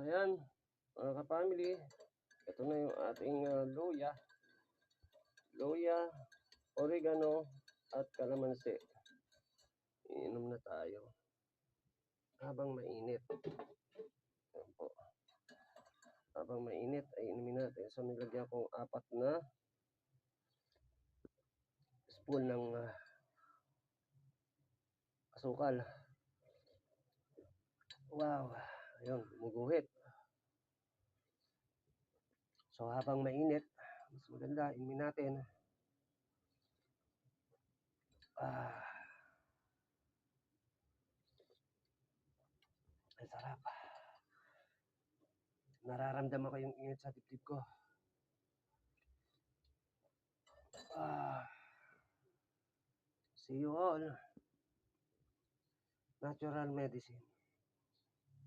Ayan, mga ka-family, ito na yung ating luya, oregano, at kalamansi. Iinom na tayo habang mainit. Ayan po. Habang mainit ay inumin natin. So nilagyan kong 4 na spoon ng asukal. Wow, ayun, gumuguhit. So habang mainit, mas maganda inumin natin. Ang sarap. Nararamdaman ko yung init sa dibdib ko. See you all. Natural medicine.